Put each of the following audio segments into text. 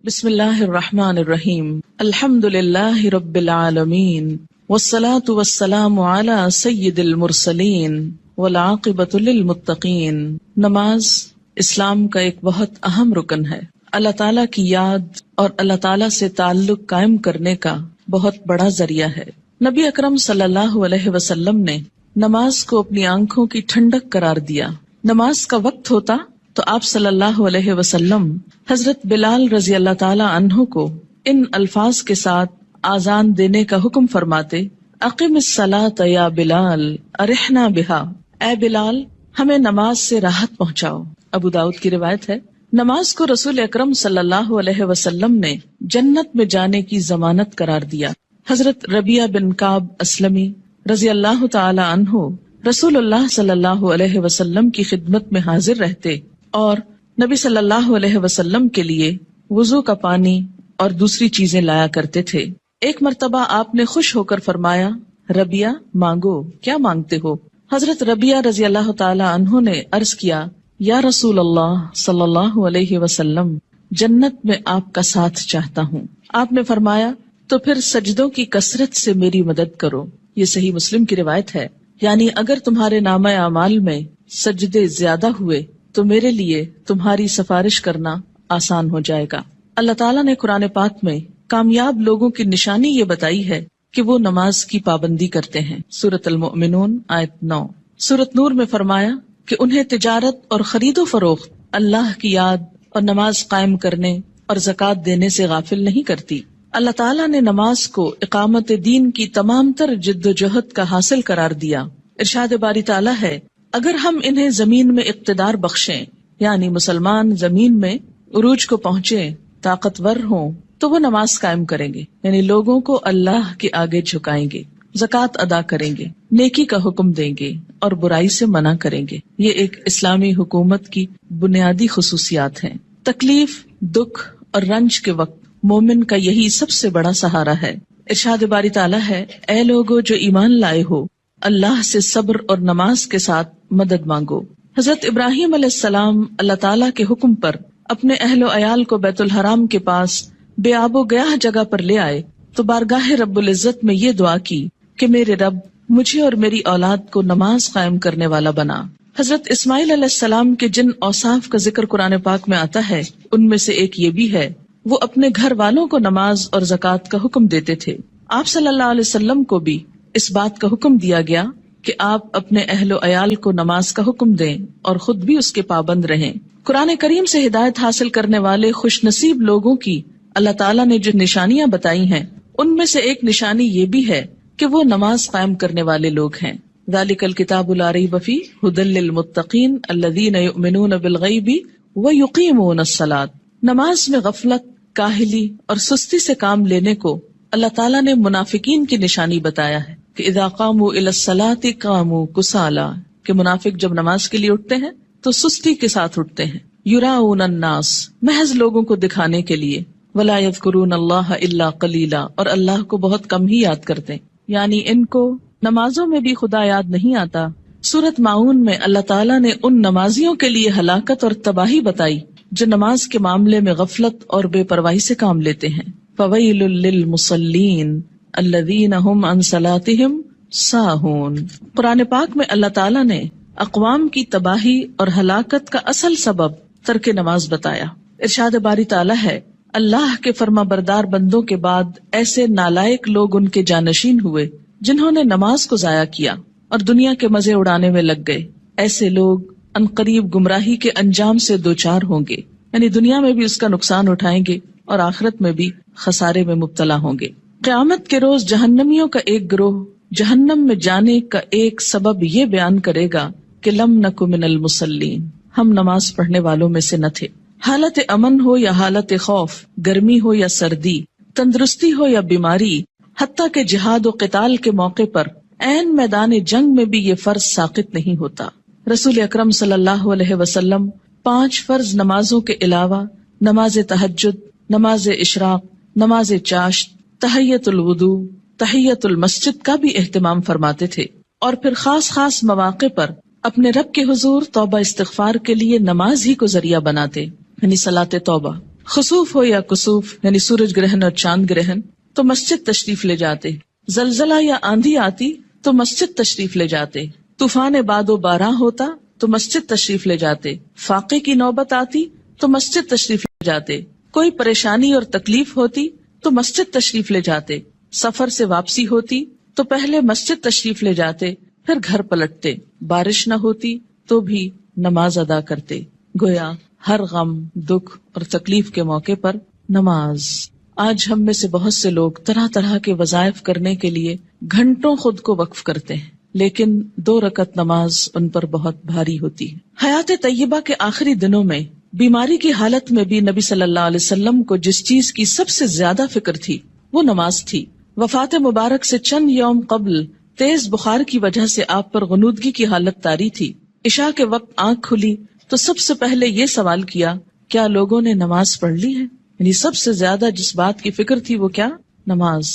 بسم اللہ الرحمن الرحیم الحمد للہ رب العالمین والصلاة والسلام علی سید المرسلین والعاقبۃ للمتقین۔ نماز اسلام کا ایک بہت اہم رکن ہے، اللہ تعالیٰ کی یاد اور اللہ تعالیٰ سے تعلق قائم کرنے کا بہت بڑا ذریعہ ہے۔ نبی اکرم صلی اللہ علیہ وسلم نے نماز کو اپنی آنکھوں کی ٹھنڈک قرار دیا۔ نماز کا وقت ہوتا تو آپ صلی اللہ علیہ وسلم حضرت بلال رضی اللہ تعالی عنہ کو ان الفاظ کے ساتھ آذان دینے کا حکم فرماتے: اقم الصلاۃ یا بلال ارحنا بہا، اے بلال ہمیں نماز سے راحت پہنچاؤ۔ ابو داؤد کی روایت ہے، نماز کو رسول اکرم صلی اللہ علیہ وسلم نے جنت میں جانے کی ضمانت قرار دیا۔ حضرت ربیعہ بن کعب اسلمی رضی اللہ تعالی عنہ رسول اللہ صلی اللہ علیہ وسلم کی خدمت میں حاضر رہتے اور نبی صلی اللہ علیہ وسلم کے لیے وضو کا پانی اور دوسری چیزیں لایا کرتے تھے۔ ایک مرتبہ آپ نے خوش ہو کر فرمایا: ربیعہ مانگو، کیا مانگتے ہو؟ حضرت ربیعہ رضی اللہ تعالی عنہ نے عرض کیا: یا رسول اللہ صلی اللہ علیہ وسلم، جنت میں آپ کا ساتھ چاہتا ہوں۔ آپ نے فرمایا: تو پھر سجدوں کی کثرت سے میری مدد کرو۔ یہ صحیح مسلم کی روایت ہے، یعنی اگر تمہارے نامہ اعمال میں سجدے زیادہ ہوئے تو میرے لیے تمہاری سفارش کرنا آسان ہو جائے گا۔ اللہ تعالیٰ نے قرآن پاک میں کامیاب لوگوں کی نشانی یہ بتائی ہے کہ وہ نماز کی پابندی کرتے ہیں۔ سورۃ المؤمنون آیت 9۔ سورۃ نور میں فرمایا کہ انہیں تجارت اور خرید و فروخت اللہ کی یاد اور نماز قائم کرنے اور زکوٰۃ دینے سے غافل نہیں کرتی۔ اللہ تعالیٰ نے نماز کو اقامت دین کی تمام تر جد و جہد کا حاصل قرار دیا۔ ارشاد باری تعالیٰ ہے: اگر ہم انہیں زمین میں اقتدار بخشیں، یعنی مسلمان زمین میں عروج کو پہنچے، طاقتور ہوں، تو وہ نماز قائم کریں گے، یعنی لوگوں کو اللہ کے آگے جھکائیں گے، زکوٰۃ ادا کریں گے، نیکی کا حکم دیں گے اور برائی سے منع کریں گے۔ یہ ایک اسلامی حکومت کی بنیادی خصوصیات ہیں۔ تکلیف، دکھ اور رنج کے وقت مومن کا یہی سب سے بڑا سہارا ہے۔ ارشاد باری تعالیٰ ہے: اے لوگو جو ایمان لائے ہو، اللہ سے صبر اور نماز کے ساتھ مدد مانگو۔ حضرت ابراہیم علیہ السلام اللہ تعالیٰ کے حکم پر اپنے اہل و عیال کو بیت الحرام کے پاس بے آب و گیاہ جگہ پر لے آئے تو بارگاہ رب العزت میں یہ دعا کی کہ میرے رب مجھے اور میری اولاد کو نماز قائم کرنے والا بنا۔ حضرت اسماعیل علیہ السلام کے جن اوصاف کا ذکر قرآن پاک میں آتا ہے، ان میں سے ایک یہ بھی ہے، وہ اپنے گھر والوں کو نماز اور زکوٰۃ کا حکم دیتے تھے۔ آپ صلی اللہ علیہ وسلم کو بھی اس بات کا حکم دیا گیا کہ آپ اپنے اہل و عیال کو نماز کا حکم دیں اور خود بھی اس کے پابند رہیں۔ قرآن کریم سے ہدایت حاصل کرنے والے خوش نصیب لوگوں کی اللہ تعالیٰ نے جو نشانیاں بتائی ہیں، ان میں سے ایک نشانی یہ بھی ہے کہ وہ نماز قائم کرنے والے لوگ ہیں۔ ذالک الکتاب لا ریب فیہ ھدی للمتقین الذین یؤمنون بالغیب ویقیمون الصلاۃ۔ نماز میں غفلت، کاہلی اور سستی سے کام لینے کو اللہ تعالیٰ نے منافقین کی نشانی بتایا ہے کہ اذا قاموا الی الصلاۃ قاموا کسالی، کہ منافق جب نماز کے لیے اٹھتے ہیں تو سستی کے ساتھ اٹھتے ہیں۔ یراؤن الناس، محض لوگوں کو دکھانے کے لیے، ولا یذکرون اللہ الا قلیلا، اور اللہ کو بہت کم ہی یاد کرتے ہیں، یعنی ان کو نمازوں میں بھی خدا یاد نہیں آتا۔ سورۃ ماعون میں اللہ تعالیٰ نے ان نمازیوں کے لیے ہلاکت اور تباہی بتائی جو نماز کے معاملے میں غفلت اور بے پرواہی سے کام لیتے ہیں۔ فویل للمصلین الذین هم عن صلاتهم ساہون۔ قرآن پاک میں اللہ تعالیٰ نے اقوام کی تباہی اور ہلاکت کا اصل سبب ترک نماز بتایا۔ ارشاد باری تعالیٰ ہے: اللہ کے فرما بردار بندوں کے بعد ایسے نالائق لوگ ان کے جانشین ہوئے جنہوں نے نماز کو ضائع کیا اور دنیا کے مزے اڑانے میں لگ گئے۔ ایسے لوگ عنقریب گمراہی کے انجام سے دوچار ہوں گے، یعنی دنیا میں بھی اس کا نقصان اٹھائیں گے اور آخرت میں بھی خسارے میں مبتلا ہوں گے۔ قیامت کے روز جہنمیوں کا ایک گروہ جہنم میں جانے کا ایک سبب یہ بیان کرے گا کہ لم نک من المصلین، ہم نماز پڑھنے والوں میں سے نہ تھے۔ حالت امن ہو یا حالت خوف، گرمی ہو یا سردی، تندرستی ہو یا بیماری، حتیٰ کہ جہاد و قتال کے موقع پر عین میدان جنگ میں بھی یہ فرض ساقط نہیں ہوتا۔ رسول اکرم صلی اللہ علیہ وسلم 5 فرض نمازوں کے علاوہ نماز تہجد، نماز اشراق، نماز چاشت، تحیت الوضو، تحیت المسجد کا بھی اہتمام فرماتے تھے، اور پھر خاص مواقع پر اپنے رب کے حضور توبہ استغفار کے لیے نماز ہی کو ذریعہ بناتے، یعنی صلاۃ توبہ۔ خسوف ہو یا کسوف یعنی سورج گرہن اور چاند گرہن تو مسجد تشریف لے جاتے، زلزلہ یا آندھی آتی تو مسجد تشریف لے جاتے، طوفان باد و باران ہوتا تو مسجد تشریف لے جاتے، فاقے کی نوبت آتی تو مسجد تشریف لے جاتے، کوئی پریشانی اور تکلیف ہوتی تو مسجد تشریف لے جاتے، سفر سے واپسی ہوتی تو پہلے مسجد تشریف لے جاتے پھر گھر پلٹتے، بارش نہ ہوتی تو بھی نماز ادا کرتے۔ گویا ہر غم، دکھ اور تکلیف کے موقع پر نماز۔ آج ہم میں سے بہت سے لوگ طرح طرح کے وظائف کرنے کے لیے گھنٹوں خود کو وقف کرتے ہیں، لیکن 2 رکعت نماز ان پر بہت بھاری ہوتی ہے۔ حیات طیبہ کے آخری دنوں میں بیماری کی حالت میں بھی نبی صلی اللہ علیہ وسلم کو جس چیز کی سب سے زیادہ فکر تھی وہ نماز تھی۔ وفات مبارک سے چند یوم قبل تیز بخار کی وجہ سے آپ پر غنودگی کی حالت طاری تھی۔ عشاء کے وقت آنکھ کھلی تو سب سے پہلے یہ سوال کیا، کیا لوگوں نے نماز پڑھ لی ہے؟ یعنی سب سے زیادہ جس بات کی فکر تھی وہ کیا؟ نماز۔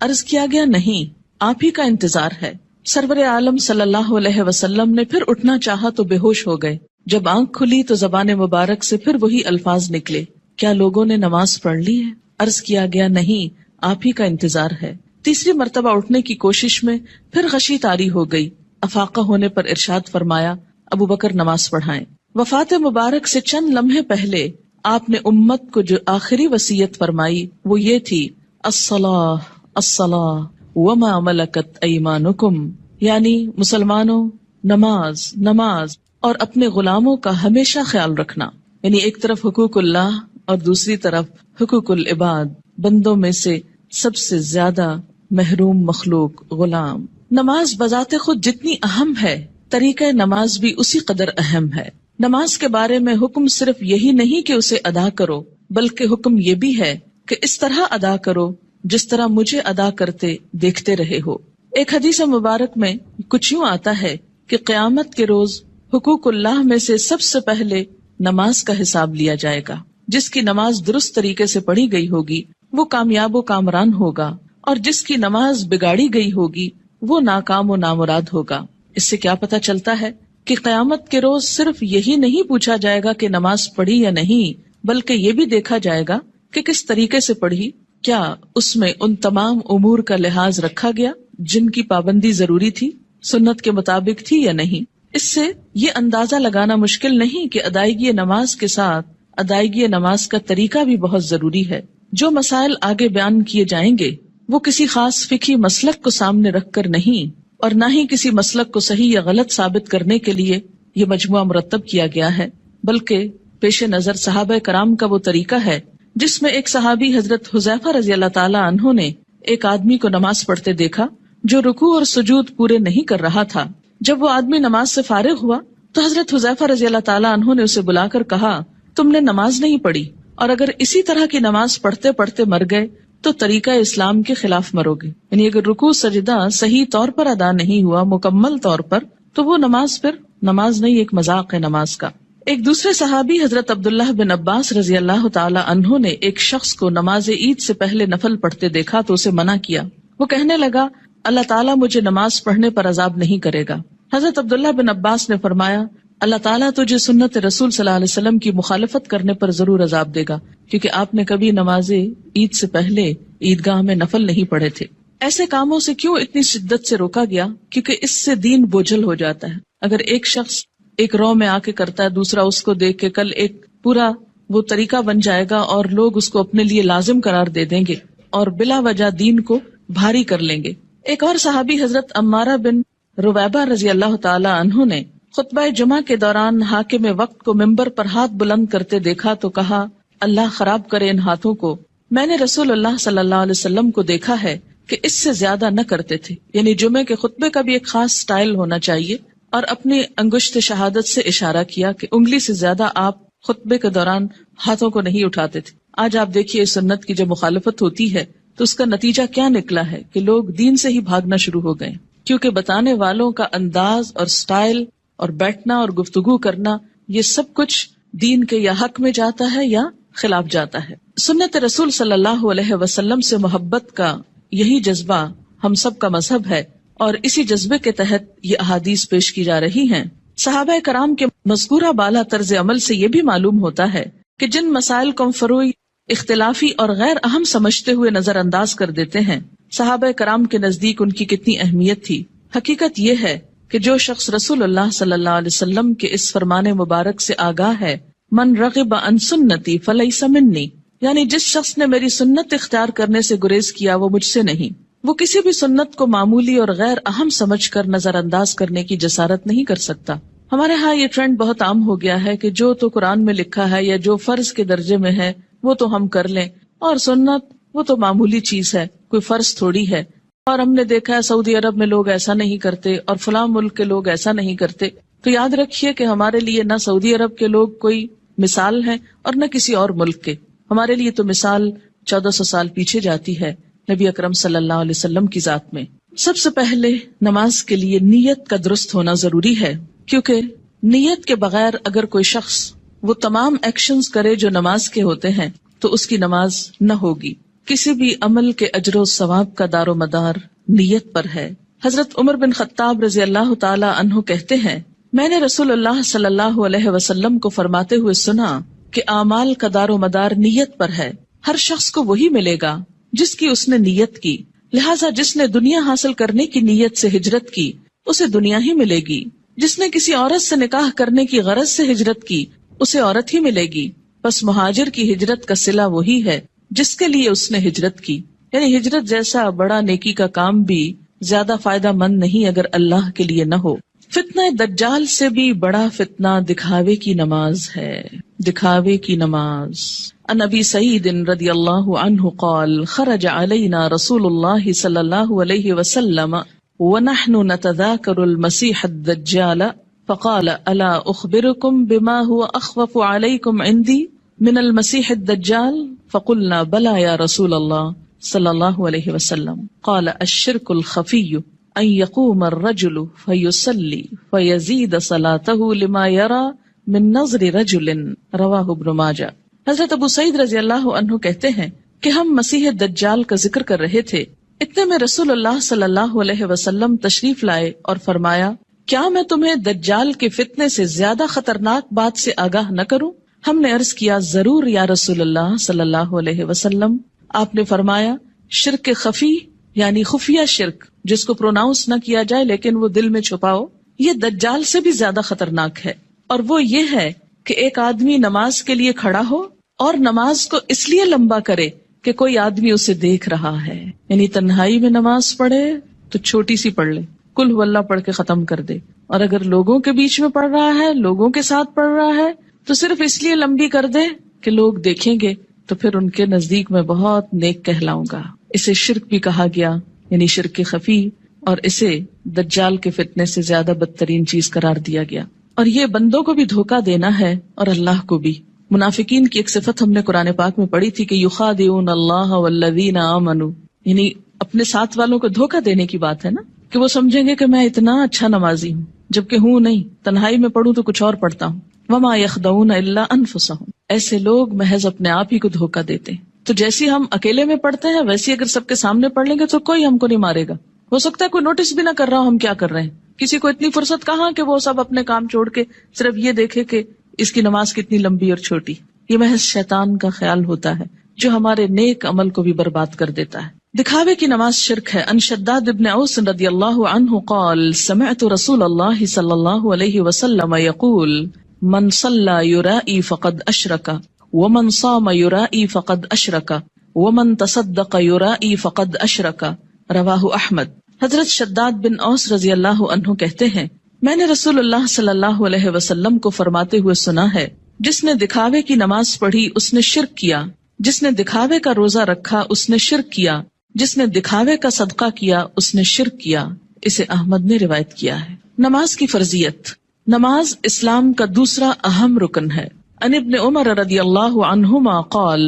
عرض کیا گیا نہیں، آپ ہی کا انتظار ہے۔ سرور عالم صلی اللہ علیہ وسلم نے پھر اٹھنا چاہا تو بے ہوش ہو گئے۔ جب آنکھ کھلی تو زبان مبارک سے پھر وہی الفاظ نکلے، کیا لوگوں نے نماز پڑھ لی ہے؟ عرض کیا گیا نہیں، آپ ہی کا انتظار ہے۔ تیسری مرتبہ اٹھنے کی کوشش میں پھر غشی طاری ہو گئی۔ افاقہ ہونے پر ارشاد فرمایا، ابو بکر نماز پڑھائیں۔ وفات مبارک سے چند لمحے پہلے آپ نے امت کو جو آخری وصیت فرمائی وہ یہ تھی، الصلاۃ الصلاۃ وما ملکت ایمانکم، یعنی مسلمانوں نماز نماز اور اپنے غلاموں کا ہمیشہ خیال رکھنا، یعنی ایک طرف حقوق اللہ اور دوسری طرف حقوق العباد، بندوں میں سے سب سے زیادہ محروم مخلوق غلام۔ نماز بذات خود جتنی اہم ہے، طریقہ نماز بھی اسی قدر اہم ہے۔ نماز کے بارے میں حکم صرف یہی نہیں کہ اسے ادا کرو، بلکہ حکم یہ بھی ہے کہ اس طرح ادا کرو جس طرح مجھے ادا کرتے دیکھتے رہے ہو۔ ایک حدیث مبارک میں کچھ یوں آتا ہے کہ قیامت کے روز حقوق اللہ میں سے سب سے پہلے نماز کا حساب لیا جائے گا۔ جس کی نماز درست طریقے سے پڑھی گئی ہوگی وہ کامیاب و کامران ہوگا، اور جس کی نماز بگاڑی گئی ہوگی وہ ناکام و نامراد ہوگا۔ اس سے کیا پتہ چلتا ہے کہ قیامت کے روز صرف یہی نہیں پوچھا جائے گا کہ نماز پڑھی یا نہیں، بلکہ یہ بھی دیکھا جائے گا کہ کس طریقے سے پڑھی، کیا اس میں ان تمام امور کا لحاظ رکھا گیا جن کی پابندی ضروری تھی، سنت کے مطابق تھی یا نہیں۔ اس سے یہ اندازہ لگانا مشکل نہیں کہ ادائیگی نماز کے ساتھ ادائیگی نماز کا طریقہ بھی بہت ضروری ہے۔ جو مسائل آگے بیان کیے جائیں گے وہ کسی خاص فقہی مسلک کو سامنے رکھ کر نہیں، اور نہ ہی کسی مسلک کو صحیح یا غلط ثابت کرنے کے لیے یہ مجموعہ مرتب کیا گیا ہے، بلکہ پیش نظر صحابہ کرام کا وہ طریقہ ہے جس میں ایک صحابی حضرت حذیفہ رضی اللہ تعالی عنہ نے ایک آدمی کو نماز پڑھتے دیکھا جو رکوع اور سجود پورے نہیں کر رہا تھا۔ جب وہ آدمی نماز سے فارغ ہوا تو حضرت حذیفہ رضی اللہ تعالی عنہ نے اسے بلا کر کہا، تم نے نماز نہیں پڑھی، اور اگر اسی طرح کی نماز پڑھتے پڑھتے مر گئے تو طریقہ اسلام کے خلاف مرو گے۔ یعنی اگر رکوع سجدہ صحیح طور پر ادا نہیں ہوا مکمل طور پر تو وہ نماز پھر نماز نہیں، ایک مذاق ہے نماز کا۔ ایک دوسرے صحابی حضرت عبداللہ بن عباس رضی اللہ تعالی عنہ نے ایک شخص کو نماز عید سے پہلے نفل پڑھتے دیکھا تو اسے منع کیا۔ وہ کہنے لگا، اللہ تعالیٰ مجھے نماز پڑھنے پر عذاب نہیں کرے گا۔ حضرت عبداللہ بن عباس نے فرمایا، اللہ تعالیٰ تجھے سنت رسول صلی اللہ علیہ وسلم کی مخالفت کرنے پر ضرور عذاب دے گا، کیونکہ آپ نے کبھی نماز عید سے پہلے عیدگاہ میں نفل نہیں پڑھے تھے۔ ایسے کاموں سے کیوں اتنی شدت سے روکا گیا؟ کیونکہ اس سے دین بوجھل ہو جاتا ہے۔ اگر ایک شخص ایک رو میں آ کے کرتا ہے، دوسرا اس کو دیکھ کے کل ایک پورا وہ طریقہ بن جائے گا اور لوگ اس کو اپنے لیے لازم قرار دے دیں گے اور بلا وجہ دین کو بھاری کر لیں گے۔ ایک اور صحابی حضرت عمارہ بن رویبہ رضی اللہ تعالی عنہ نے خطبہ جمعہ کے دوران حاکم وقت کو ممبر پر ہاتھ بلند کرتے دیکھا تو کہا، اللہ خراب کرے ان ہاتھوں کو، میں نے رسول اللہ صلی اللہ علیہ وسلم کو دیکھا ہے کہ اس سے زیادہ نہ کرتے تھے۔ یعنی جمعے کے خطبے کا بھی ایک خاص سٹائل ہونا چاہیے، اور اپنی انگشت شہادت سے اشارہ کیا کہ انگلی سے زیادہ آپ خطبے کے دوران ہاتھوں کو نہیں اٹھاتے تھے۔ آج آپ دیکھیے سنت کی جب مخالفت ہوتی ہے تو اس کا نتیجہ کیا نکلا ہے کہ لوگ دین سے ہی بھاگنا شروع ہو گئے، کیونکہ بتانے والوں کا انداز اور سٹائل اور بیٹھنا اور گفتگو کرنا یہ سب کچھ دین کے یا حق میں جاتا ہے یا خلاف جاتا ہے۔ سنت رسول صلی اللہ علیہ وسلم سے محبت کا یہی جذبہ ہم سب کا مذہب ہے، اور اسی جذبے کے تحت یہ احادیث پیش کی جا رہی ہیں۔ صحابہ کرام کے مذکورہ بالا طرز عمل سے یہ بھی معلوم ہوتا ہے کہ جن مسائل کو ہم فروعی اختلافی اور غیر اہم سمجھتے ہوئے نظر انداز کر دیتے ہیں۔ صحابہ کرام کے نزدیک ان کی کتنی اہمیت تھی۔ حقیقت یہ ہے کہ جو شخص رسول اللہ صلی اللہ علیہ وسلم کے اس فرمان مبارک سے آگاہ ہے، من رغب عن سنتی فلیس منی، یعنی جس شخص نے میری سنت اختیار کرنے سے گریز کیا وہ مجھ سے نہیں، وہ کسی بھی سنت کو معمولی اور غیر اہم سمجھ کر نظر انداز کرنے کی جسارت نہیں کر سکتا۔ ہمارے ہاں یہ ٹرینڈ بہت عام ہو گیا ہے کہ جو تو قرآن میں لکھا ہے یا جو فرض کے درجے میں ہے وہ تو ہم کر لیں، اور سنت وہ تو معمولی چیز ہے، کوئی فرض تھوڑی ہے۔ اور ہم نے دیکھا ہے سعودی عرب میں لوگ ایسا نہیں کرتے اور فلاں ملک کے لوگ ایسا نہیں کرتے۔ تو یاد رکھیے کہ ہمارے لیے نہ سعودی عرب کے لوگ کوئی مثال ہیں اور نہ کسی اور ملک کے، ہمارے لیے تو مثال 1400 سال پیچھے جاتی ہے نبی اکرم صلی اللہ علیہ وسلم کی ذات میں۔ سب سے پہلے نماز کے لیے نیت کا درست ہونا ضروری ہے، کیونکہ نیت کے بغیر اگر کوئی شخص وہ تمام ایکشنز کرے جو نماز کے ہوتے ہیں تو اس کی نماز نہ ہوگی۔ کسی بھی عمل کے اجر و ثواب کا دار و مدار نیت پر ہے۔ حضرت عمر بن خطاب رضی اللہ تعالی عنہ کہتے ہیں، میں نے رسول اللہ صلی اللہ علیہ وسلم کو فرماتے ہوئے سنا کہ اعمال کا دار و مدار نیت پر ہے، ہر شخص کو وہی ملے گا جس کی اس نے نیت کی، لہٰذا جس نے دنیا حاصل کرنے کی نیت سے ہجرت کی اسے دنیا ہی ملے گی، جس نے کسی عورت سے نکاح کرنے کی غرض سے ہجرت کی اسے عورت ہی ملے گی، بس مہاجر کی ہجرت کا صلہ وہی ہے جس کے لیے اس نے ہجرت کی۔ یعنی ہجرت جیسا بڑا نیکی کا کام بھی زیادہ فائدہ مند نہیں اگر اللہ کے لیے نہ ہو۔ فتنہ دجال سے بھی بڑا فتنہ دکھاوے کی نماز ہے، دکھاوے کی نماز۔ عن ابی سعید رضی اللہ عنہ قال خرج علینا رسول اللہ صلی اللہ علیہ وسلم ونحن نتذاکر المسیح الدجال فقال الا اخبرکم بما هو اخوف علیکم عندی من المسیح الدجال فقلنا بلا یا رسول اللہ صلی اللہ علیہ وسلم قال الشرک الخفی ان یقوم الرجل فیصلی فیزید صلاته لما یرى من نظر رجل رواہ ابن ماجہ۔ حضرت ابو سعید رضی اللہ عنہ کہتے ہیں کہ ہم مسیح دجال کا ذکر کر رہے تھے، اتنے میں رسول اللہ صلی اللہ علیہ وسلم تشریف لائے اور فرمایا، کیا میں تمہیں دجال کے فتنے سے زیادہ خطرناک بات سے آگاہ نہ کروں؟ ہم نے عرض کیا، ضرور یا رسول اللہ صلی اللہ علیہ وسلم۔ آپ نے فرمایا، شرک خفی یعنی خفیہ شرک جس کو پروناؤنس نہ کیا جائے لیکن وہ دل میں چھپاؤ، یہ دجال سے بھی زیادہ خطرناک ہے، اور وہ یہ ہے کہ ایک آدمی نماز کے لیے کھڑا ہو اور نماز کو اس لیے لمبا کرے کہ کوئی آدمی اسے دیکھ رہا ہے، یعنی تنہائی میں نماز پڑھے تو چھوٹی سی پڑھ لے، قل هو اللہ پڑھ کے ختم کر دے، اور اگر لوگوں کے بیچ میں پڑھ رہا ہے، لوگوں کے ساتھ پڑھ رہا ہے تو صرف اس لیے لمبی کر دے کہ لوگ دیکھیں گے تو پھر ان کے نزدیک میں بہت نیک کہلاؤں گا۔ اسے شرک بھی کہا گیا، یعنی شرک خفی، اور اسے دجال کے فتنے سے زیادہ بدترین چیز قرار دیا گیا۔ اور یہ بندوں کو بھی دھوکہ دینا ہے اور اللہ کو بھی۔ منافقین کی ایک صفت ہم نے قرآن پاک میں پڑھی تھی کہ یخادعون اللہ والذین آمنوا، یعنی اپنے ساتھ والوں کو دھوکہ دینے کی بات ہے نا، کہ وہ سمجھیں گے کہ میں اتنا اچھا نمازی ہوں جبکہ ہوں نہیں، تنہائی میں پڑھوں تو کچھ اور پڑھتا ہوں۔ وما یخدعون الا انفسهم، ایسے لوگ محض اپنے آپ ہی کو دھوکہ دیتے ہیں۔ تو جیسی ہم اکیلے میں پڑھتے ہیں ویسی اگر سب کے سامنے پڑھ لیں گے تو کوئی ہم کو نہیں مارے گا، ہو سکتا ہے کوئی نوٹس بھی نہ کر رہا ہم کیا کر رہے ہیں، کسی کو اتنی فرصت کہاں کہ وہ سب اپنے کام چھوڑ کے صرف یہ دیکھے کہ اس کی نماز کتنی لمبی اور چھوٹی۔ یہ محض شیطان کا خیال ہوتا ہے جو ہمارے نیک عمل کو بھی برباد کر دیتا ہے۔ دکھاوے کی نماز شرک ہے۔ ان شداد ابن اوس رضی اللہ عنہ قال سمعت رسول اللہ صلی اللہ علیہ وسلم یقول من صلی یرائی فقد اشرک ومن صام یرائی فقد اشرک ومن تصدق یرائی فقد اشرک، رواہ احمد۔ حضرت شداد بن اوس رضی اللہ عنہ کہتے ہیں، میں نے رسول اللہ صلی اللہ علیہ وسلم کو فرماتے ہوئے سنا ہے، جس نے دکھاوے کی نماز پڑھی اس نے شرک کیا، جس نے دکھاوے کا روزہ رکھا اس نے شرک کیا، جس نے دکھاوے کا صدقہ کیا اس نے شرک کیا۔ اسے احمد نے روایت کیا ہے۔ نماز کی فرضیت۔ نماز اسلام کا دوسرا اہم رکن ہے۔ عن ابن عمر رضی اللہ عنہما قال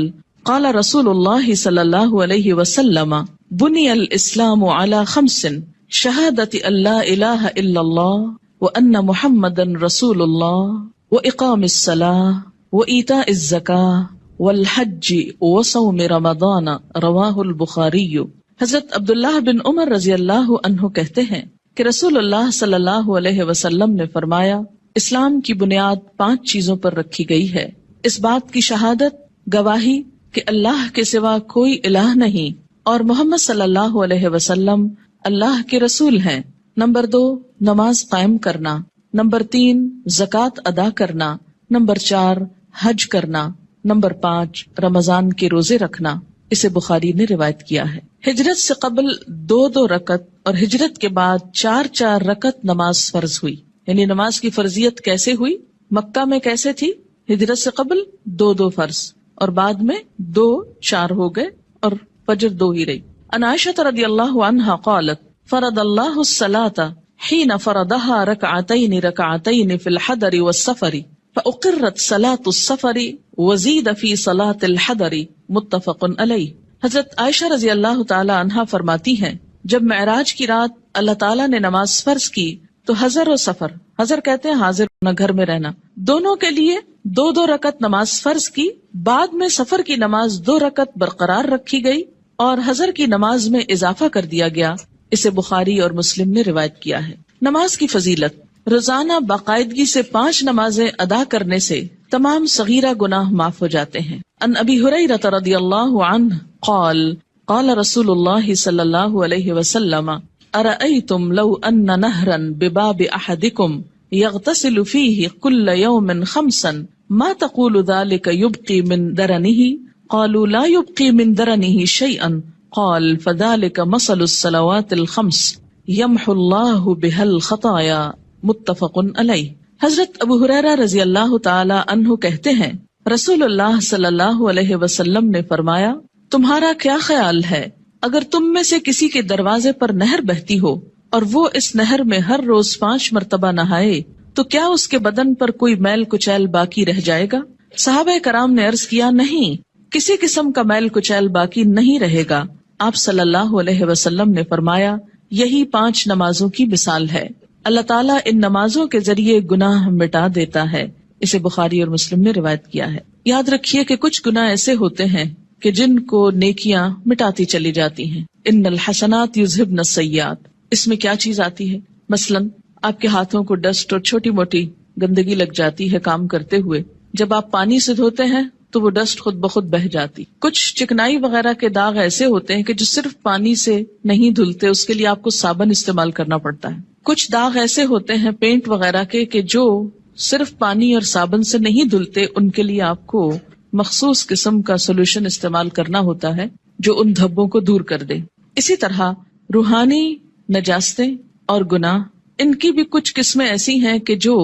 قال رسول اللہ صلی اللہ علیہ وسلم بنی الاسلام علی خمس شہادت ان لا الہ الا اللہ وان محمدا رسول اللہ واقام الصلاۃ وایتاء الزکاۃ والحج وصوم رمضان، رواہ البخاری۔ حضرت عبداللہ بن عمر رضی اللہ عنہ کہتے ہیں کہ رسول اللہ صلی اللہ علیہ وسلم نے فرمایا، اسلام کی بنیاد 5 چیزوں پر رکھی گئی ہے، اس بات کی شہادت، گواہی کہ اللہ کے سوا کوئی الہ نہیں اور محمد صلی اللہ علیہ وسلم اللہ کے رسول ہیں۔ نمبر 2 نماز قائم کرنا، نمبر 3 زکوٰۃ ادا کرنا، نمبر 4 حج کرنا، نمبر 5 رمضان کے روزے رکھنا۔ اسے بخاری نے روایت کیا ہے۔ ہجرت سے قبل 2 رکعت اور ہجرت کے بعد 4 رکعت نماز فرض ہوئی۔ یعنی نماز کی فرضیت کیسے ہوئی؟ مکہ میں کیسے تھی؟ ہجرت سے قبل 2 فرض اور بعد میں 4 ہو گئے اور فجر 2 ہی رہی۔ عن عائشہ رضی اللہ عنہا قالت فرض اللہ الصلاة حين فرضها ركعتين في الحضر والسفر فأقرت صلاة السفر وزيد في صلاة الحضر متفق علیہ۔ حضرت عائشہ رضی اللہ تعالی عنہا فرماتی ہیں جب معراج کی رات اللہ تعالیٰ نے نماز فرض کی تو حضر و سفر، حضر کہتے ہیں حاضر ہونا، گھر میں رہنا، دونوں کے لیے 2 رکعت نماز فرض کی، بعد میں سفر کی نماز 2 رکعت برقرار رکھی گئی اور حضر کی نماز میں اضافہ کر دیا گیا۔ اسے بخاری اور مسلم نے روایت کیا ہے۔ نماز کی فضیلت، روزانہ باقاعدگی سے 5 نمازیں ادا کرنے سے تمام صغیرہ گناہ معاف ہو جاتے ہیں۔ عن ابی ہریرہ رضی اللہ عنہ قال قال رسول اللہ صلی اللہ علیہ وسلم ارأیتم لو ان نہرا بباب احدکم یغتسل فیہ کل یوم 5 ما تقول ذلك یبقی من درنہ قالوا لا یبقی من درنہ شیئا قال فذلك مثل الصلوات الخمس یمحو اللہ بها الخطایا متفق علیہ۔ حضرت ابو ہریرہ رضی اللہ تعالی عنہ کہتے ہیں رسول اللہ صلی اللہ علیہ وسلم نے فرمایا تمہارا کیا خیال ہے اگر تم میں سے کسی کے دروازے پر نہر بہتی ہو اور وہ اس نہر میں ہر روز 5 مرتبہ نہائے تو کیا اس کے بدن پر کوئی میل کچیل باقی رہ جائے گا؟ صحابہ کرام نے عرض کیا نہیں، کسی قسم کا میل کچیل باقی نہیں رہے گا۔ آپ صلی اللہ علیہ وسلم نے فرمایا یہی 5 نمازوں کی مثال ہے، اللہ تعالیٰ ان نمازوں کے ذریعے گناہ مٹا دیتا ہے۔ اسے بخاری اور مسلم نے روایت کیا ہے۔ یاد رکھیے کہ کچھ گناہ ایسے ہوتے ہیں کہ جن کو نیکیاں مٹاتی چلی جاتی ہیں۔ ان الحسنات یذہبن السیئات، اس میں کیا چیز آتی ہے؟ مثلاً آپ کے ہاتھوں کو ڈسٹ اور چھوٹی موٹی گندگی لگ جاتی ہے کام کرتے ہوئے، جب آپ پانی سے دھوتے ہیں تو وہ ڈسٹ خود بخود بہہ جاتی۔ کچھ چکنائی وغیرہ کے داغ ایسے ہوتے ہیں کہ جو صرف پانی سے نہیں دھلتے، اس کے لیے آپ کو صابن استعمال کرنا پڑتا ہے۔ کچھ داغ ایسے ہوتے ہیں پینٹ وغیرہ کے کہ جو صرف پانی اور صابن سے نہیں دھلتے، ان کے لیے آپ کو مخصوص قسم کا سولوشن استعمال کرنا ہوتا ہے جو ان دھبوں کو دور کر دے۔ اسی طرح روحانی نجاستیں اور گناہ، ان کی بھی کچھ قسمیں ایسی ہیں کہ جو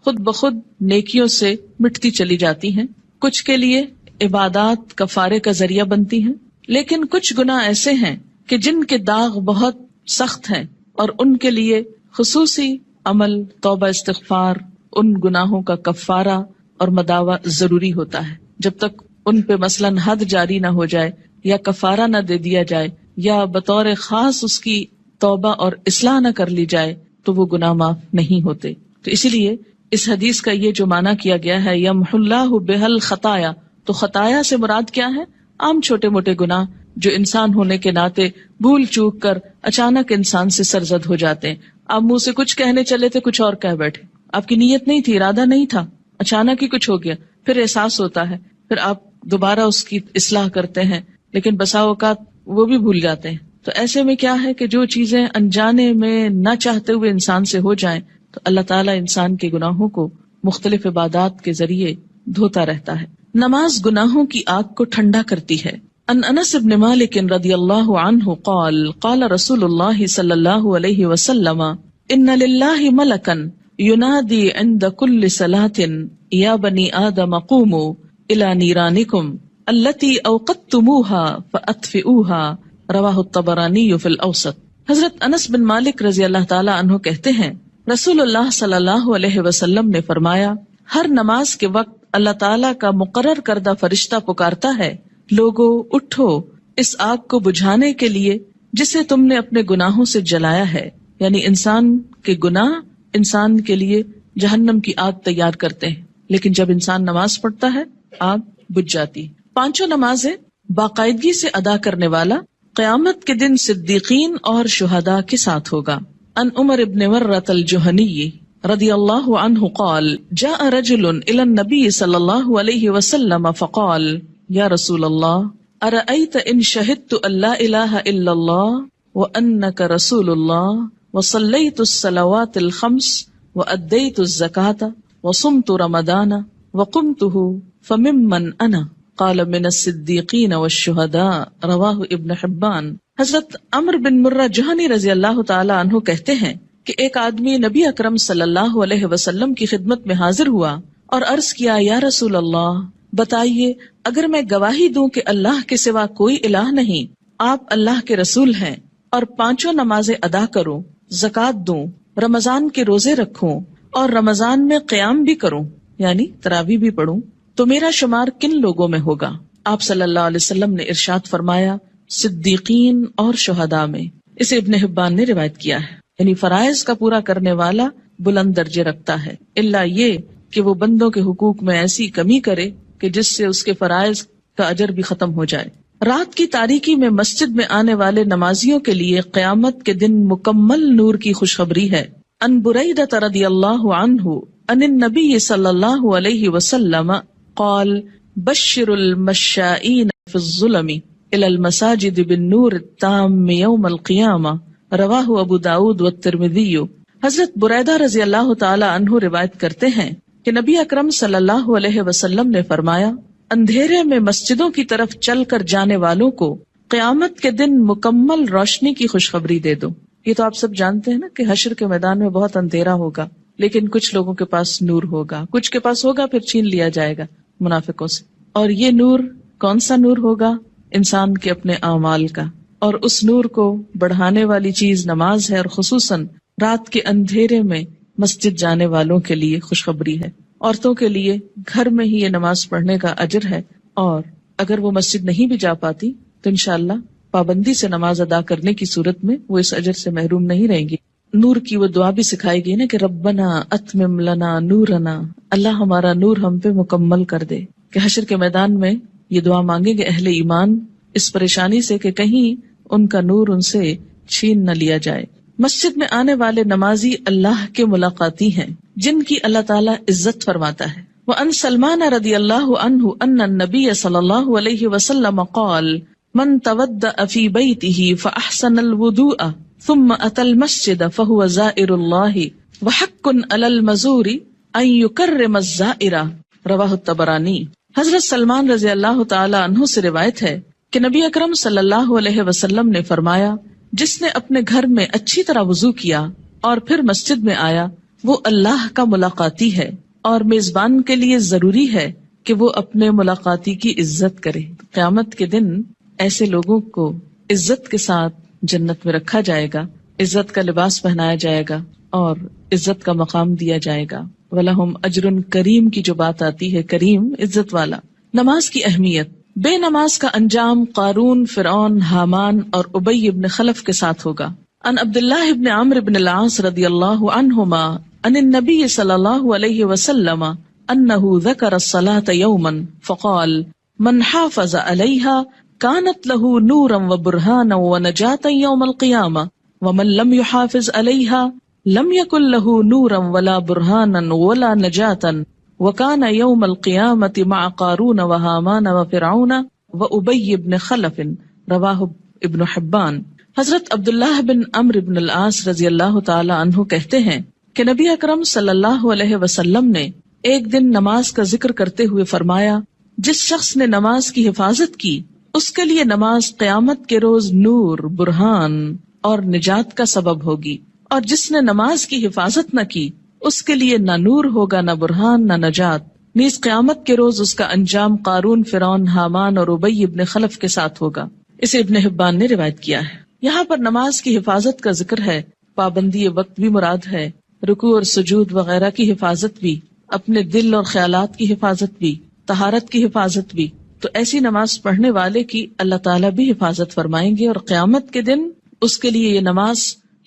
خود بخود نیکیوں سے مٹتی چلی جاتی ہیں، کچھ کے لیے عبادات کفارے کا ذریعہ بنتی ہیں، لیکن کچھ گناہ ایسے ہیں کہ جن کے داغ بہت سخت ہیں اور ان کے لیے خصوصی عمل، توبہ، استغفار، ان گناہوں کا کفارہ اور مداوع ضروری ہوتا ہے۔ جب تک ان پہ مثلاً حد جاری نہ ہو جائے یا کفارہ نہ دے دیا جائے یا بطور خاص اس کی توبہ اور اصلاح نہ کر لی جائے تو وہ گناہ معاف نہیں ہوتے۔ تو اسی لیے اس حدیث کا یہ جو معنی کیا گیا ہے یمحو اللہ بها الخطایا، تو خطایا سے مراد کیا ہے؟ عام چھوٹے موٹے گناہ جو انسان ہونے کے ناطے بھول چوک کر اچانک انسان سے سرزد ہو جاتے ہیں۔ آپ منہ سے کچھ کہنے چلے تھے، کچھ اور کہہ بیٹھے، آپ کی نیت نہیں تھی، ارادہ نہیں تھا، اچانک ہی کچھ ہو گیا، پھر احساس ہوتا ہے، پھر آپ دوبارہ اس کی اصلاح کرتے ہیں، لیکن بسا اوقات وہ بھی بھول جاتے ہیں۔ تو ایسے میں کیا ہے کہ جو چیزیں انجانے میں نہ چاہتے ہوئے انسان سے ہو جائیں تو اللہ تعالیٰ انسان کے گناہوں کو مختلف عبادات کے ذریعے دھوتا رہتا ہے۔ نماز گناہوں کی آگ کو ٹھنڈا کرتی ہے۔ ان انس بن مالک رضی اللہ عنہ قال قال رسول اللہ صلی اللہ علیہ وسلم ان للہ ملکا ینادی عند کل صلاة یا بنی آدم قوموا الى نیرانکم التی اوقدتموها فاطفئوها رواہ الطبرانی فی الاوسط۔ حضرت انس بن مالک رضی اللہ تعالی عنہ کہتے ہیں رسول اللہ صلی اللہ علیہ وسلم نے فرمایا ہر نماز کے وقت اللہ تعالیٰ کا مقرر کردہ فرشتہ پکارتا ہے، لوگو اٹھو اس آگ کو بجھانے کے لیے جسے تم نے اپنے گناہوں سے جلایا ہے۔ یعنی انسان کے گناہ انسان کے لیے جہنم کی آگ تیار کرتے ہیں، لیکن جب انسان نماز پڑھتا ہے آگ بجھ جاتی۔ 5 نمازیں باقاعدگی سے ادا کرنے والا قیامت کے دن صدیقین اور شہداء کے ساتھ ہوگا۔ ان عمر ابن مرۃ الجہنی رضی اللہ عنہ قال جاء رجل الى النبی صلی اللہ علیہ وسلم فقال یا رسول اللہ ارأیت ان شہدت ان لا الہ الا اللہ وانک رسول اللہ وصلیت الصلوات الخمس وادیت الزکاة وصمت رمضان وقمته فممن انا قال من الصدیقین والشہداء رواہ ابن حبان۔ حضرت عمرو بن مرہ جہنی رضی اللہ تعالی عنہ کہتے ہیں کہ ایک آدمی نبی اکرم صلی اللہ علیہ وسلم کی خدمت میں حاضر ہوا اور عرض کیا، یا رسول اللہ بتائیے اگر میں گواہی دوں کہ اللہ کے سوا کوئی الہ نہیں، آپ اللہ کے رسول ہیں، اور 5 نمازیں ادا کروں، زکوٰۃ دوں، رمضان کے روزے رکھوں اور رمضان میں قیام بھی کروں یعنی تراویح بھی پڑھوں، تو میرا شمار کن لوگوں میں ہوگا؟ آپ صلی اللہ علیہ وسلم نے ارشاد فرمایا، صدیقین اور شہداء میں۔ اسے ابن حبان نے روایت کیا ہے۔ یعنی فرائض کا پورا کرنے والا بلند درجے رکھتا ہے، الا یہ کہ وہ بندوں کے حقوق میں ایسی کمی کرے کہ جس سے اس کے فرائض کا اجر بھی ختم ہو جائے۔ رات کی تاریکی میں مسجد میں آنے والے نمازیوں کے لیے قیامت کے دن مکمل نور کی خوشخبری ہے۔ ان بریدہ رضی اللہ عنہ ان النبی صلی اللہ علیہ وسلم قال بشر المشائین فی الظلم الى المساجد بالنور التام یوم القیامہ، رواہ ابو داود والترمذی۔ حضرت بریدہ رضی اللہ تعالی عنہ روایت کرتے ہیں کہ نبی اکرم صلی اللہ علیہ وسلم نے فرمایا، اندھیرے میں مسجدوں کی طرف چل کر جانے والوں کو قیامت کے دن مکمل روشنی کی خوشخبری دے دو۔ یہ تو آپ سب جانتے ہیں نا کہ حشر کے میدان میں بہت اندھیرا ہوگا، لیکن کچھ لوگوں کے پاس نور ہوگا، کچھ کے پاس ہوگا پھر چھین لیا جائے گا منافقوں سے۔ اور یہ نور کون سا نور ہوگا؟ انسان کے اپنے اعمال کا، اور اس نور کو بڑھانے والی چیز نماز ہے، اور خصوصاً رات کے اندھیرے میں مسجد جانے والوں کے لیے خوشخبری ہے۔ عورتوں کے لیے گھر میں ہی یہ نماز پڑھنے کا اجر ہے، اور اگر وہ مسجد نہیں بھی جا پاتی تو انشاءاللہ پابندی سے نماز ادا کرنے کی صورت میں وہ اس اجر سے محروم نہیں رہیں گی۔ نور کی وہ دعا بھی سکھائی گئی نا کہ ربنا اتمم لنا نورنا، اللہ ہمارا نور ہم پہ مکمل کر دے، کہ حشر کے میدان میں یہ دعا مانگیں گے اہل ایمان اس پریشانی سے کہ کہیں ان کا نور ان سے چھین نہ لیا جائے۔ مسجد میں آنے والے نمازی اللہ کے ملاقاتی ہیں جن کی اللہ تعالیٰ عزت فرماتا ہے۔ وَأَنْ سَلْمَانَ رَضِيَ اللَّهُ عَنْهُ أَنَّ النَّبِيَّ صلی اللہ علیہ وسلم قال من تودأ في بيته فأحسن الوضوء ثم أتى المسجد فهو زائر الله وحق على المزور أن يكرم الزائر، رواہ الطبرانی۔ حضرت سلمان رضی اللہ تعالی عنہ سے روایت ہے کہ نبی اکرم صلی اللہ علیہ وسلم نے فرمایا، جس نے اپنے گھر میں اچھی طرح وضو کیا اور پھر مسجد میں آیا وہ اللہ کا ملاقاتی ہے، اور میزبان کے لیے ضروری ہے کہ وہ اپنے ملاقاتی کی عزت کرے۔ قیامت کے دن ایسے لوگوں کو عزت کے ساتھ جنت میں رکھا جائے گا، عزت کا لباس پہنایا جائے گا اور عزت کا مقام دیا جائے گا۔ وَلَهُمْ أَجْرٌ کریم کی جو بات آتی ہے، کریم عزت والا۔ نماز کی اہمیت۔ بے نماز کا انجام قارون، فرعون، حامان اور ابی ابن خلف کے ساتھ ہوگا۔ ان عبداللہ ابن عمرو بن العاص رضی اللہ عنہما ان النبی صلی اللہ علیہ وسلم انہ ذکر الصلاة یوما فقال من حافظ علیہا كانت له نورا وبرهانا ونجاة يوم القيامة ومن لم يحافظ عليها لم يكن له نورا ولا برهانا ولا نجاة وكان يوم القيامة مع قارون وهامان وفرعون وأبي بن خلف، رواه ابن حبان۔ حضرت عبداللہ بن عمرو بن العاص رضی اللہ تعالی عنہ کہتے ہیں کہ نبی اکرم صلی اللہ علیہ وسلم نے ایک دن نماز کا ذکر کرتے ہوئے فرمایا، جس شخص نے نماز کی حفاظت کی اس کے لیے نماز قیامت کے روز نور، برہان اور نجات کا سبب ہوگی، اور جس نے نماز کی حفاظت نہ کی اس کے لیے نہ نور ہوگا، نہ برہان، نہ نجات۔ نیز قیامت کے روز اس کا انجام قارون، فرعون، حامان اور ابی ابن خلف کے ساتھ ہوگا۔ اسے ابن حبان نے روایت کیا ہے۔ یہاں پر نماز کی حفاظت کا ذکر ہے، پابندی وقت بھی مراد ہے، رکوع اور سجود وغیرہ کی حفاظت بھی، اپنے دل اور خیالات کی حفاظت بھی، طہارت کی حفاظت بھی۔ تو ایسی نماز پڑھنے والے کی اللہ تعالیٰ بھی حفاظت فرمائیں گے، اور قیامت کے دن اس کے لیے یہ نماز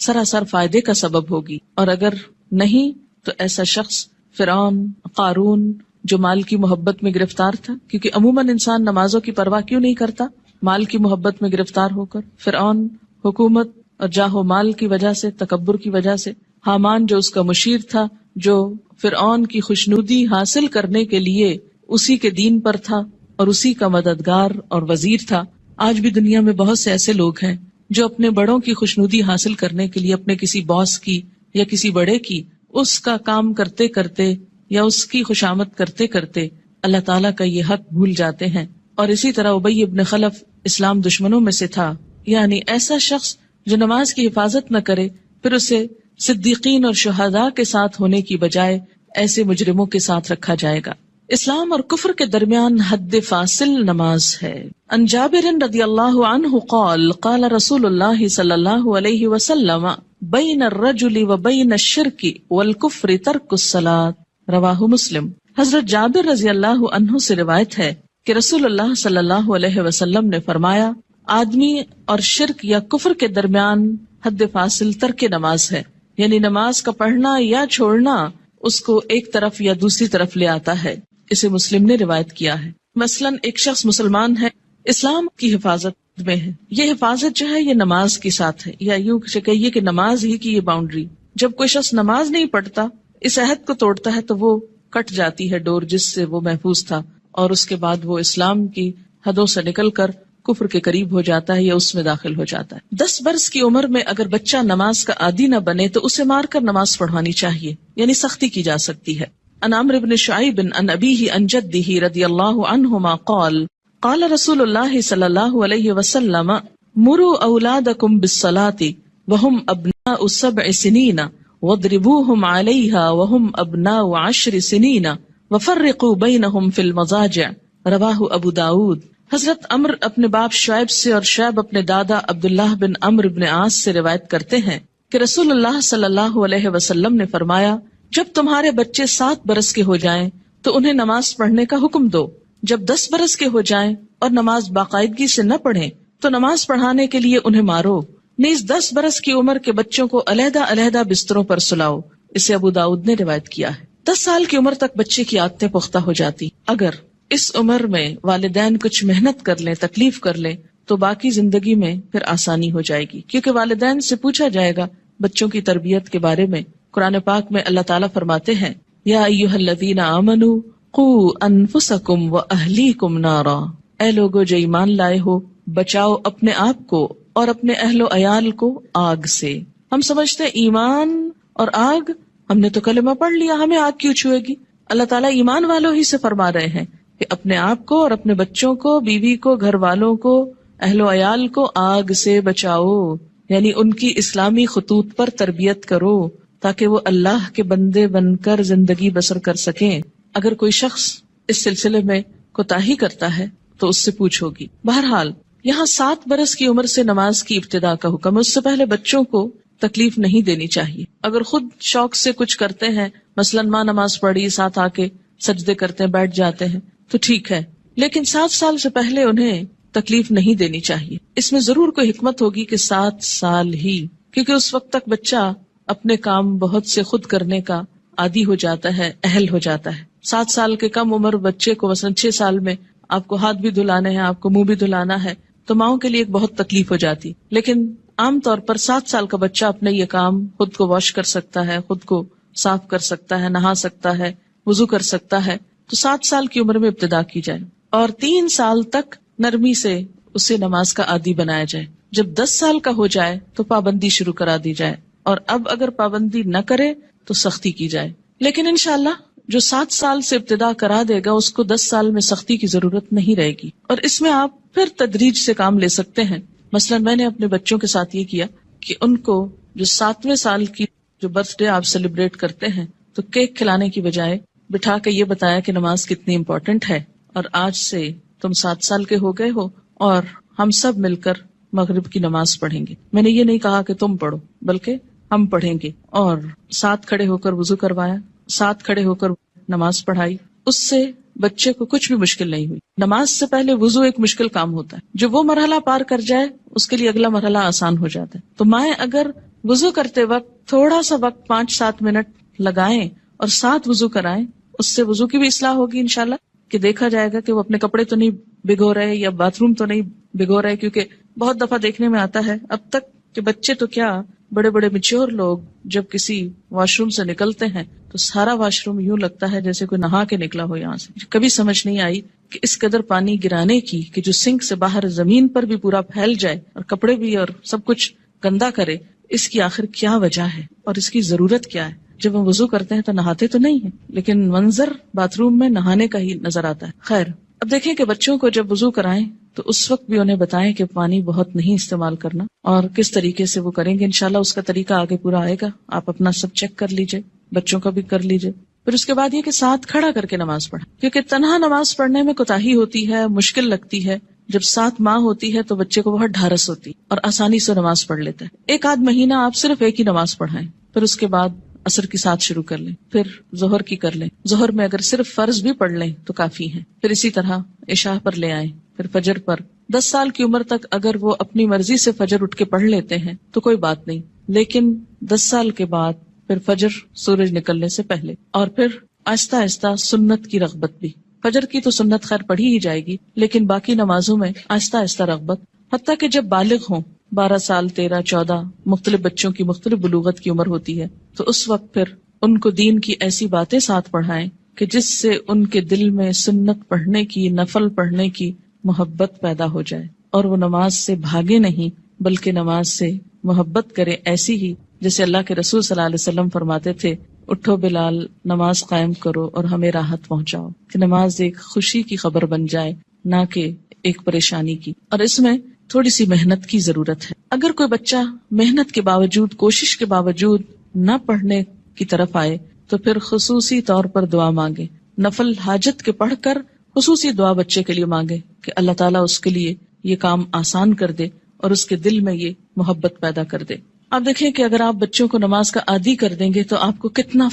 سراسر فائدے کا سبب ہوگی۔ اور اگر نہیں تو ایسا شخص فرعون، قارون جو مال کی محبت میں گرفتار تھا، کیونکہ عموماً انسان نمازوں کی پرواہ کیوں نہیں کرتا؟ مال کی محبت میں گرفتار ہو کر۔ فرعون حکومت اور جاہ و مال کی وجہ سے، تکبر کی وجہ سے۔ حامان جو اس کا مشیر تھا، جو فرعون کی خوشنودی حاصل کرنے کے لیے اسی کے دین پر تھا، اور اسی کا مددگار اور وزیر تھا۔ آج بھی دنیا میں بہت سے ایسے لوگ ہیں جو اپنے بڑوں کی خوشنودی حاصل کرنے کے لیے اپنے کسی باس کی یا کسی بڑے کی اس کا کام کرتے کرتے یا اس کی خوشامد کرتے کرتے اللہ تعالیٰ کا یہ حق بھول جاتے ہیں۔ اور اسی طرح ابی ابن خلف اسلام دشمنوں میں سے تھا، یعنی ایسا شخص جو نماز کی حفاظت نہ کرے پھر اسے صدیقین اور شہداء کے ساتھ ہونے کی بجائے ایسے مجرموں کے ساتھ رکھا جائے گا۔ اسلام اور کفر کے درمیان حد فاصل نماز ہے۔ عن جابر رضی اللہ عنہ قال قال رسول اللہ صلی اللہ علیہ وسلم بین الرجل وبین الشرک والکفر ترک الصلاۃ، رواہ مسلم۔ حضرت جابر رضی اللہ عنہ سے روایت ہے کہ رسول اللہ صلی اللہ علیہ وسلم نے فرمایا، آدمی اور شرک یا کفر کے درمیان حد فاصل ترک نماز ہے، یعنی نماز کا پڑھنا یا چھوڑنا اس کو ایک طرف یا دوسری طرف لے آتا ہے۔ اسے مسلم نے روایت کیا ہے۔ مثلاً ایک شخص مسلمان ہے، اسلام کی حفاظت میں ہے، یہ حفاظت جو ہے یہ نماز کے ساتھ ہے، یا یوں کہیے کہ نماز ہی کی یہ باؤنڈری۔ جب کوئی شخص نماز نہیں پڑھتا، اس عہد کو توڑتا ہے تو وہ کٹ جاتی ہے ڈور جس سے وہ محفوظ تھا، اور اس کے بعد وہ اسلام کی حدوں سے نکل کر کفر کے قریب ہو جاتا ہے یا اس میں داخل ہو جاتا ہے۔ 10 برس کی عمر میں اگر بچہ نماز کا عادی نہ بنے تو اسے مار کر نماز پڑھوانی چاہیے، یعنی سختی کی جا سکتی ہے۔ عن عمرو بن شعیب عن ابیہ عن جدہ رضی اللہ عنہما قال قال رسول اللہ صلی اللہ علیہ وسلم مروا اولادکم بالصلاۃ وهم ابناء 7 سنین واضربوهم علیہا وهم ابناء 10 سنین وفرقوا بینہم فی المضاجع، رواہ ابو داود۔ حضرت عمرو اپنے باپ شعیب سے اور شعیب اپنے دادا عبداللہ بن عمرو بن عاص سے روایت کرتے ہیں کہ رسول اللہ صلی اللہ علیہ وسلم نے فرمایا، جب تمہارے بچے 7 برس کے ہو جائیں تو انہیں نماز پڑھنے کا حکم دو، جب 10 برس کے ہو جائیں اور نماز باقاعدگی سے نہ پڑھیں تو نماز پڑھانے کے لیے انہیں مارو، نیز 10 برس کی عمر کے بچوں کو علیحدہ علیحدہ بستروں پر سلاؤ۔ اسے ابو داؤد نے روایت کیا ہے۔ 10 سال کی عمر تک بچے کی عادتیں پختہ ہو جاتی، اگر اس عمر میں والدین کچھ محنت کر لیں، تکلیف کر لیں تو باقی زندگی میں پھر آسانی ہو جائے گی، کیونکہ والدین سے پوچھا جائے گا بچوں کی تربیت کے بارے میں۔ قرآن پاک میں اللہ تعالیٰ فرماتے ہیں، یا ایھا الذین آمنوا قوا انفسکم واہلیکم نارا، اے لوگو جو ایمان لائے ہو بچاؤ اپنے آپ کو اور اپنے اہل و عیال کو آگ سے۔ ہم سمجھتے ہیں ایمان اور آگ، ہم نے تو کلمہ پڑھ لیا، ہمیں آگ کیوں چھوئے گی؟ اللہ تعالیٰ ایمان والوں ہی سے فرما رہے ہیں کہ اپنے آپ کو اور اپنے بچوں کو، بیوی کو، گھر والوں کو، اہل و عیال کو آگ سے بچاؤ، یعنی ان کی اسلامی خطوط پر تربیت کرو تاکہ وہ اللہ کے بندے بن کر زندگی بسر کر سکیں۔ اگر کوئی شخص اس سلسلے میں کوتاہی کرتا ہے تو اس سے پوچھ ہوگی۔ بہرحال یہاں 7 برس کی عمر سے نماز کی ابتدا کا حکم ہے، اس سے پہلے بچوں کو تکلیف نہیں دینی چاہیے۔ اگر خود شوق سے کچھ کرتے ہیں، مثلاً ماں نماز پڑھی، ساتھ آ کے سجدے کرتے ہیں، بیٹھ جاتے ہیں تو ٹھیک ہے، لیکن 7 سال سے پہلے انہیں تکلیف نہیں دینی چاہیے۔ اس میں ضرور کوئی حکمت ہوگی کہ 7 سال ہی، کیونکہ اس وقت تک بچہ اپنے کام بہت سے خود کرنے کا عادی ہو جاتا ہے، اہل ہو جاتا ہے۔ 7 سال کے کم عمر بچے کو مثلاً 6 سال میں آپ کو ہاتھ بھی دھلانے ہیں، آپ کو منہ بھی دھلانا ہے، تو ماؤں کے لیے ایک بہت تکلیف ہو جاتی، لیکن عام طور پر 7 سال کا بچہ اپنے یہ کام خود کو واش کر سکتا ہے، خود کو صاف کر سکتا ہے، نہا سکتا ہے، وضو کر سکتا ہے۔ تو 7 سال کی عمر میں ابتدا کی جائے اور 3 سال تک نرمی سے اسے نماز کا عادی بنایا جائے۔ جب 10 سال کا ہو جائے تو پابندی شروع کرا دی جائے، اور اب اگر پابندی نہ کرے تو سختی کی جائے۔ لیکن انشاءاللہ جو 7 سال سے ابتدا کرا دے گا اس کو 10 سال میں سختی کی ضرورت نہیں رہے گی، اور اس میں آپ پھر تدریج سے کام لے سکتے ہیں۔ مثلا میں نے اپنے بچوں کے ساتھ یہ کیا کہ ان کو جو 7ویں سال کی جو برتھ ڈے آپ سیلیبریٹ کرتے ہیں تو کیک کھلانے کی بجائے بٹھا کے یہ بتایا کہ نماز کتنی امپورٹنٹ ہے، اور آج سے تم 7 سال کے ہو گئے ہو اور ہم سب مل کر مغرب کی نماز پڑھیں گے۔ میں نے یہ نہیں کہا کہ تم پڑھو بلکہ ہم پڑھیں گے، اور ساتھ کھڑے ہو کر وضو کروایا، ساتھ کھڑے ہو کر نماز پڑھائی۔ اس سے بچے کو کچھ بھی مشکل نہیں ہوئی۔ نماز سے پہلے وضو ایک مشکل کام ہوتا ہے، جو وہ مرحلہ پار کر جائے اس کے لیے اگلا مرحلہ آسان ہو جاتا ہے۔ تو مائیں اگر وضو کرتے وقت تھوڑا سا وقت 5-7 منٹ لگائیں اور ساتھ وضو کرائیں، اس سے وضو کی بھی اصلاح ہوگی انشاءاللہ، کہ دیکھا جائے گا کہ وہ اپنے کپڑے تو نہیں بھگو رہے یا باتھ روم تو نہیں بھگو رہے، کیونکہ بہت دفعہ دیکھنے میں آتا ہے اب تک کہ بچے تو کیا بڑے بڑے میچور لوگ جب کسی واش روم سے نکلتے ہیں تو سارا واش روم یوں لگتا ہے جیسے کوئی نہا کے نکلا ہو یہاں سے. کبھی سمجھ نہیں آئی کہ اس قدر پانی گرانے کی کہ جو سنک سے باہر زمین پر بھی پورا پھیل جائے اور کپڑے بھی اور سب کچھ گندا کرے، اس کی آخر کیا وجہ ہے اور اس کی ضرورت کیا ہے؟ جب ہم وضو کرتے ہیں تو نہاتے تو نہیں ہیں، لیکن منظر باتھ روم میں نہانے کا ہی نظر آتا ہے. خیر، اب دیکھیں کہ بچوں کو جب وضو کرائیں تو اس وقت بھی انہیں بتائیں کہ پانی بہت نہیں استعمال کرنا اور کس طریقے سے وہ کریں گے. انشاءاللہ اس کا طریقہ آگے پورا آئے گا، آپ اپنا سب چیک کر لیجئے، بچوں کا بھی کر لیجئے. پھر اس کے بعد یہ کہ ساتھ کھڑا کر کے نماز پڑھیں، کیونکہ تنہا نماز پڑھنے میں کوتاہی ہوتی ہے، مشکل لگتی ہے. جب ساتھ ماں ہوتی ہے تو بچے کو بہت ڈھارس ہوتی اور آسانی سے نماز پڑھ لیتا ہے. ایک آدھ مہینہ آپ صرف ایک ہی نماز پڑھائیں، پھر اس کے بعد عصر کی ساتھ شروع کر لیں، پھر ظہر کی کر لیں. ظہر میں اگر صرف فرض بھی پڑھ لیں تو کافی ہے. پھر اسی طرح عشاء پر لے آئیں، پھر فجر پر. 10 سال کی عمر تک اگر وہ اپنی مرضی سے فجر اٹھ کے پڑھ لیتے ہیں تو کوئی بات نہیں، لیکن 10 سال کے بعد پھر فجر سورج نکلنے سے پہلے، اور پھر آہستہ آہستہ سنت کی رغبت بھی. فجر کی تو سنت خیر پڑھی ہی جائے گی، لیکن باقی نمازوں میں آہستہ آہستہ رغبت، حتیٰ کہ جب بالغ ہوں، 12 سال 13 14 مختلف بچوں کی مختلف بلوغت کی عمر ہوتی ہے، تو اس وقت پھر ان کو دین کی ایسی باتیں ساتھ پڑھائیں کہ جس سے ان کے دل میں سنت پڑھنے کی، نفل پڑھنے کی محبت پیدا ہو جائے اور وہ نماز سے بھاگے نہیں بلکہ نماز سے محبت کرے، ایسی ہی جیسے اللہ کے رسول صلی اللہ علیہ وسلم فرماتے تھے، اٹھو بلال، نماز قائم کرو اور ہمیں راحت پہنچاؤ. کہ نماز ایک خوشی کی خبر بن جائے، نہ کہ ایک پریشانی کی. اور اس میں تھوڑی سی محنت کی ضرورت ہے. اگر کوئی بچہ محنت کے باوجود، کوشش کے باوجود نہ پڑھنے کی طرف آئے تو پھر خصوصی طور پر دعا مانگے. نفل حاجت کے پڑھ کر خصوصی دعا بچے کے لیے مانگے کہ اللہ تعالیٰ اس کے لیے یہ کام آسان کر دے اور اس کے دل میں یہ محبت پیدا کر دے. آپ دیکھیں کہ اگر آپ بچوں کو نماز کا عادی کر دیں گے تو آپ کو کتنا